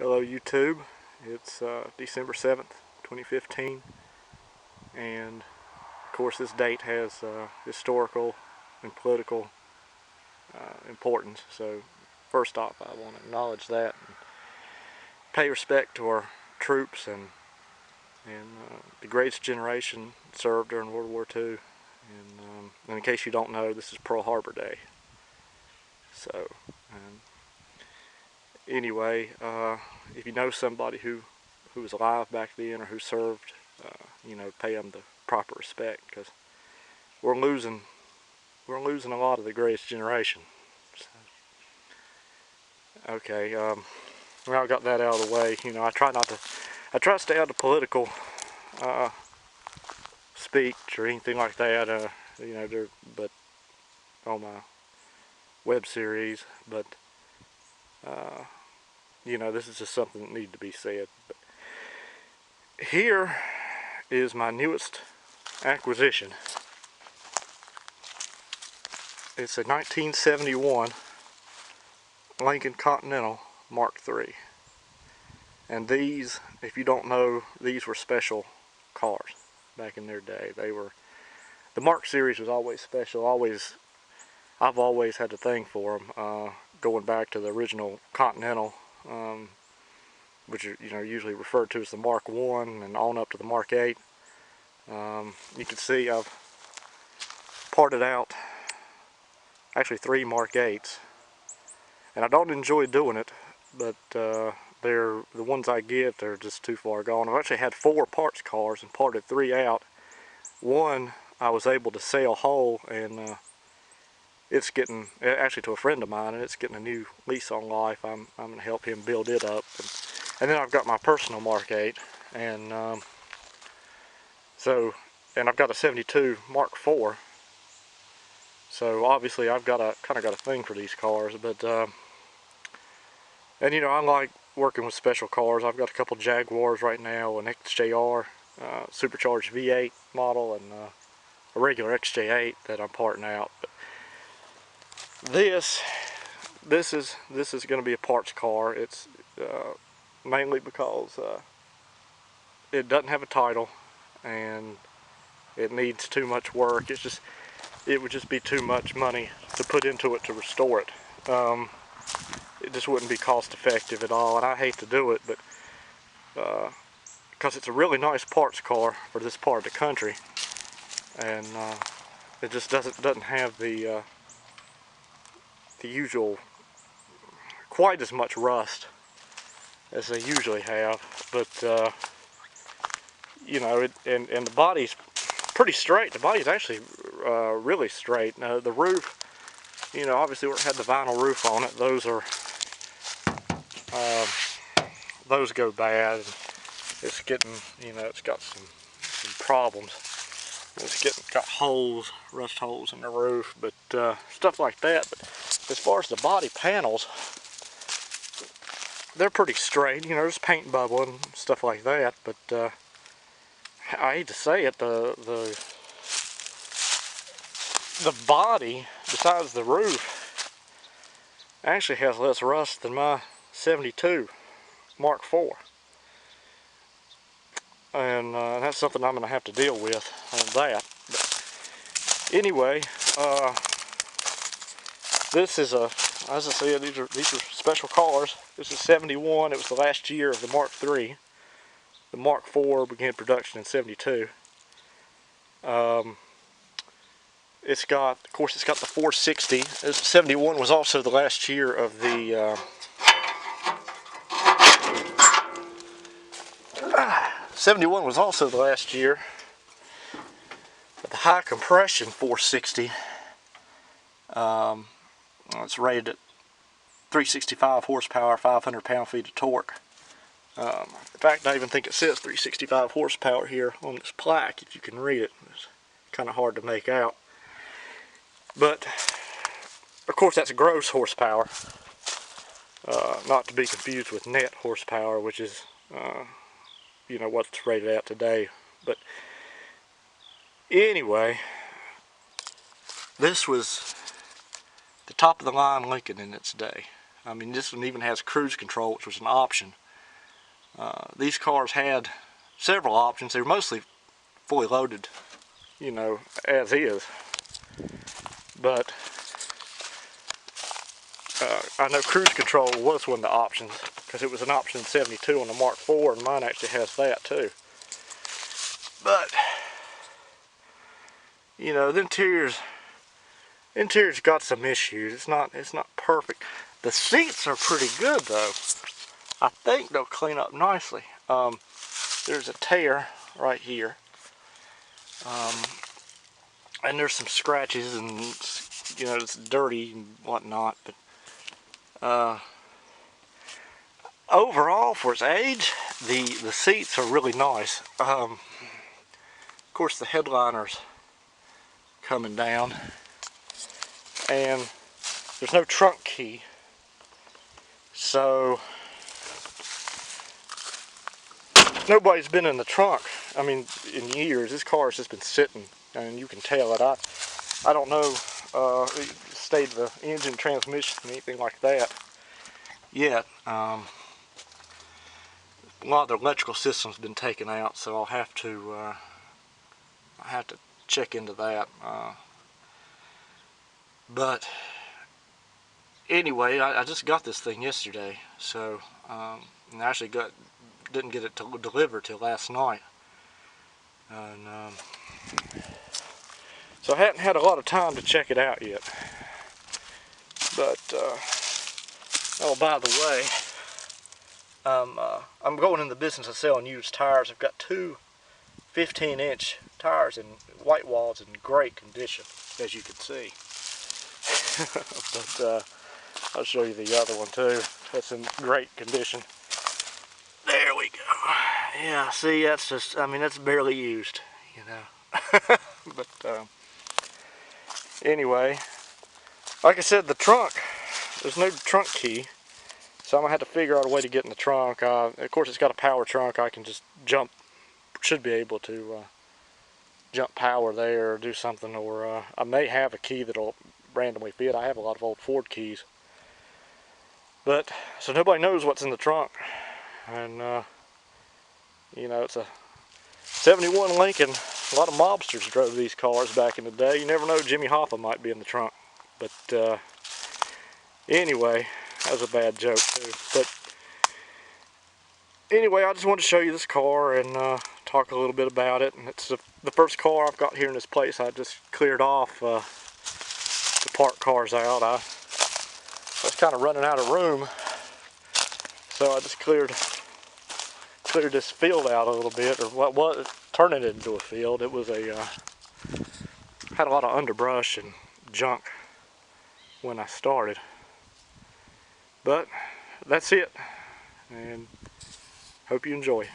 Hello YouTube, it's December 7th, 2015, and of course this date has historical and political importance, so first off I want to acknowledge that and pay respect to our troops and the greatest generation served during World War II, and in case you don't know, this is Pearl Harbor Day. So anyway, if you know somebody who was alive back then or who served, you know, pay them the proper respect, because we're losing a lot of the greatest generation. So, okay, now I got that out of the way. You know, I try to stay out of political speech or anything like that. You know, but on my web series, but you know, this is just something that needs to be said. But here is my newest acquisition. It's a 1971 Lincoln Continental Mark III. And these, if you don't know, these were special cars back in their day. They were, the Mark series was always special. I've always had a thing for them, going back to the original Continental, which are, you know, usually referred to as the Mark I and on up to the Mark VIII. You can see I've parted out actually 3 Mark VIIIs, and I don't enjoy doing it, but they're the ones I get, they're just too far gone. I've actually had 4 parts cars and parted 3 out. One I was able to sell whole, and it's getting, actually to a friend of mine, and it's getting a new lease on life. I'm going to help him build it up. And then I've got my personal Mark VIII, and and I've got a 72 Mark IV. So obviously I've got kind of got a thing for these cars, but and you know, I like working with special cars. I've got a couple Jaguars right now, an XJR supercharged V8 model, and a regular XJ8 that I'm parting out. But this is going to be a parts car. It's mainly because it doesn't have a title and it needs too much work. It would just be too much money to put into it to restore it. It just wouldn't be cost effective at all, and I hate to do it, but because it's a really nice parts car for this part of the country, and it just doesn't have the usual, quite as much rust as they usually have. But you know, and the body's pretty straight. The body's actually really straight. Now the roof, you know, obviously where it had the vinyl roof on it, those go bad. It's getting, you know, it's got some problems. It's got holes, rust holes in the roof, but stuff like that. But as far as the body panels, they're pretty straight. You know, there's paint bubbling, stuff like that. But I hate to say it, the body, besides the roof, actually has less rust than my 72 Mark IV. And that's something I'm going to have to deal with on that. But anyway, this is as I said, these are special cars. This is 71. It was the last year of the Mark III. The Mark IV began production in 72. It's got, of course, it's got the 460. 71 was also the last year of the 71 was also the last year of the high compression 460. It's rated at 365 horsepower, 500 pound-feet of torque. In fact, I even think it says 365 horsepower here on this plaque, if you can read it. It's kind of hard to make out. But, of course, that's gross horsepower, not to be confused with net horsepower, which is, you know, what's rated at today. But anyway, this was the top of the line Lincoln in its day. I mean, this one even has cruise control, which was an option These cars had several options. They were mostly fully loaded, you know, as is. But I know cruise control was one of the options, because it was an option in 72 on the Mark IV, and mine actually has that too. But, you know, the interior's got some issues. It's not perfect. The seats are pretty good though. I think they'll clean up nicely. There's a tear right here. And there's some scratches, and you know, it's dirty and whatnot, but overall, for its age, the seats are really nice. Of course, the headliner's coming down, and there's no trunk key, so nobody's been in the trunk. I mean, in years. This car's just been sitting, and you can tell it. I don't know the state of the engine, transmission, anything like that yet. A lot of the electrical system's been taken out, so I'll have to check into that. But anyway, I just got this thing yesterday, so and I actually didn't get it delivered till last night, and so I hadn't had a lot of time to check it out yet. But oh, by the way, I'm going in the business of selling used tires. I've got two 15-inch tires in white walls in great condition, as you can see. But I'll show you the other one too. That's in great condition. There we go. Yeah, see, that's just, I mean, that's barely used, you know. But anyway, like I said, the trunk, there's no trunk key, so I'm gonna have to figure out a way to get in the trunk. Of course, it's got a power trunk. I can just should be able to jump power there or do something, or I may have a key that'll randomly fit. I have a lot of old Ford keys, but so nobody knows what's in the trunk. And you know, it's a 71 Lincoln. A lot of mobsters drove these cars back in the day. You never know, Jimmy Hoffa might be in the trunk. But anyway, that was a bad joke too. But anyway, I just wanted to show you this car and talk a little bit about it. And it's the first car I've got here in this place. I just cleared off the parked cars out. I was kind of running out of room, so I just cleared this field out a little bit, or what was turning it into a field. It was had a lot of underbrush and junk when I started. But that's it, and hope you enjoy.